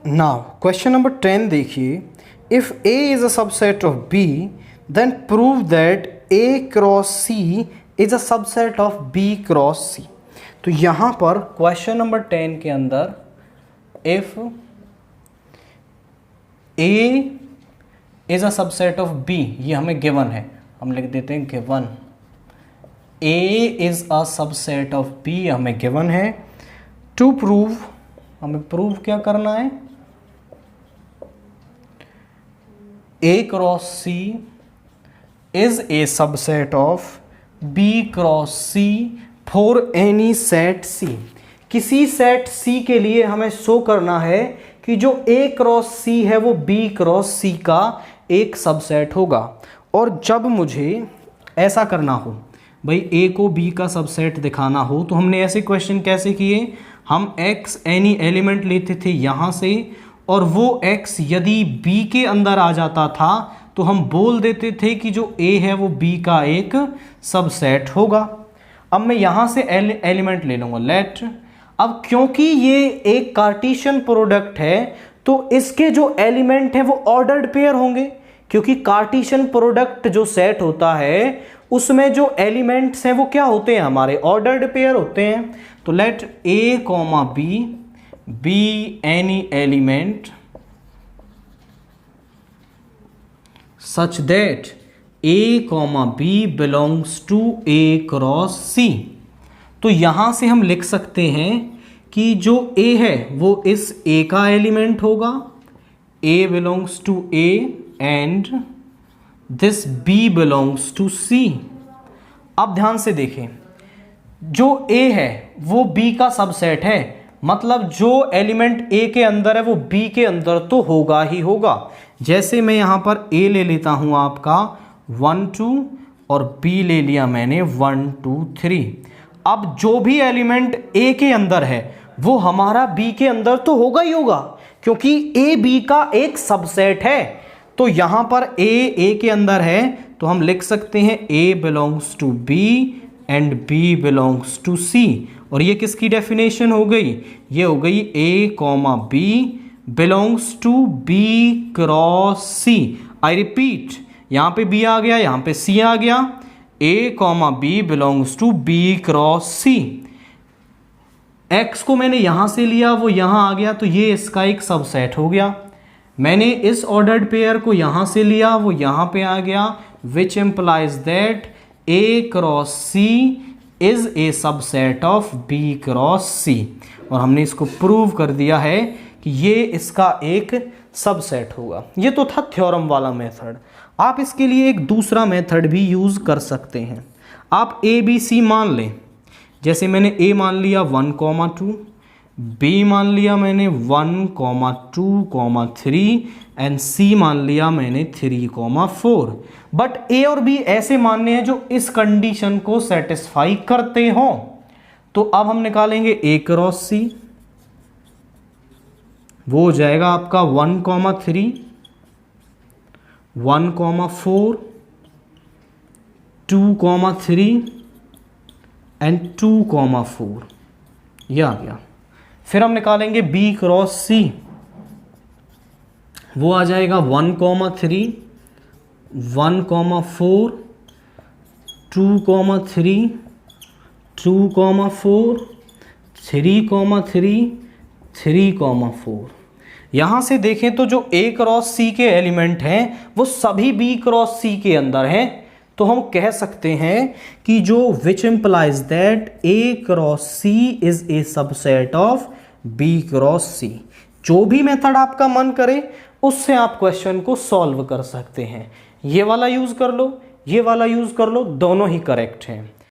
Now question number 10 देखिए, if A is a subset of B then prove that A cross C is a subset of B cross C। तो यहाँ पर question number 10 के अंदर if A is a subset of B, ये हमें given है, हम लिख देते हैं given A is a subset of B, हमें गिवन है। टू प्रूव, हमें प्रूव क्या करना है, A cross C is a subset of B cross C for any set C। किसी सेट C के लिए हमें शो करना है कि जो A क्रॉस C है वो B क्रॉस C का एक सबसेट होगा। और जब मुझे ऐसा करना हो, भाई A को B का सबसेट दिखाना हो, तो हमने ऐसे क्वेश्चन कैसे किए, हम X एनी एलिमेंट लेते थे यहाँ से, और वो X यदि B के अंदर आ जाता था तो हम बोल देते थे कि जो A है वो B का एक सबसेट होगा। अब मैं यहाँ से एलिमेंट ले लूँगा लेट। अब क्योंकि ये एक कार्टेशियन प्रोडक्ट है तो इसके जो एलिमेंट हैं वो ऑर्डर्ड पेयर होंगे, क्योंकि कार्टेशियन प्रोडक्ट जो सेट होता है उसमें जो एलिमेंट्स हैं वो क्या होते हैं, हमारे ऑर्डर्ड पेयर होते हैं। तो let A comma B be any element such that A, B belongs to A cross C। तो यहां से हम लिख सकते हैं कि जो A है वो इस A का एलिमेंट होगा, A belongs to A and this B belongs to C। अब ध्यान से देखें, जो A है वो B का सबसेट है, मतलब जो एलिमेंट A के अंदर है वो B के अंदर तो होगा ही होगा। जैसे मैं यहाँ पर A ले लेता हूँ आपका 1 2 और B ले लिया मैंने 1 2 3। अब जो भी एलिमेंट A के अंदर है वो हमारा B के अंदर तो होगा ही होगा, क्योंकि A B का एक सबसेट है। तो यहाँ पर A के अंदर है तो हम लिख सकते हैं A belongs to B and B belongs to C। और ये किसकी डेफिनेशन हो गई, ये हो गई A comma B belongs to B cross C। I repeat, यहाँ पे B आ गया, यहाँ पे C आ गया, A comma B belongs to B cross C। X को मैंने यहाँ से लिया, वो यहाँ आ गया, तो ये इसका एक सबसेट हो गया। मैंने इस ऑर्डर्ड पेयर को यहाँ से लिया, वो यहाँ पे आ गया, विच implies that A cross C is a subset of B cross C। और हमने इसको प्रूव कर दिया है कि ये इसका एक सबसेट होगा। ये तो था थ्योरम वाला मेथड। आप इसके लिए एक दूसरा मेथड भी यूज़ कर सकते हैं। आप A B C मान लें, जैसे मैंने A मान लिया 1 2, B मान लिया मैंने 1 2 3 एंड C मान लिया मैंने 3 4। बट A और B ऐसे मानने हैं जो इस कंडीशन को सेटिस्फाई करते हो। तो अब हम निकालेंगे A क्रॉस C, वो हो जाएगा आपका 1 3 1 4 2 3 एंड 2 4, यह आ गया। फिर हम निकालेंगे B क्रॉस C, वो आ जाएगा 1 3 1 4 2 3 2 4 3 3 3 4। यहाँ से देखें तो जो A क्रॉस C के एलिमेंट हैं वो सभी B क्रॉस C के अंदर हैं। तो हम कह सकते हैं कि जो विच implies that A cross C is a subset of B cross C। जो भी मेथड आपका मन करे उससे आप क्वेश्चन को सॉल्व कर सकते हैं। ये वाला यूज कर लो, ये वाला यूज कर लो, दोनों ही करेक्ट हैं।